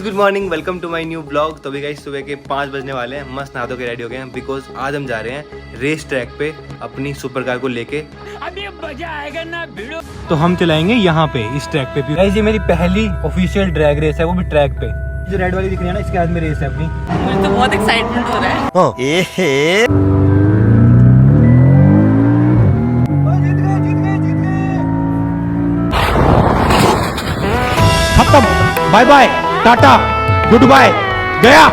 Good morning, welcome to my new blog. तो अभी guys सुबह के 5 बजने वाले हैं। मस्त नहा धो के रेडी हो गए हैं बिकॉज आज हम जा रहे हैं रेस ट्रैक पे अपनी सुपर कार को लेके। अभी मजा आएगा ना भिड़ो। तो हम चलाएंगे यहाँ पे इस ट्रैक पे भी। गाइस ये मेरी पहली ऑफिशियल ड्रैग रेस है, वो भी ट्रैक पे। जो रेड वाली दिख रही है ना, इसके बाद में रेस है अपनी। मुझे तो बहुत एक्साइटमेंट हो रहा है। खत्म, bye bye, tata, goodbye, गया।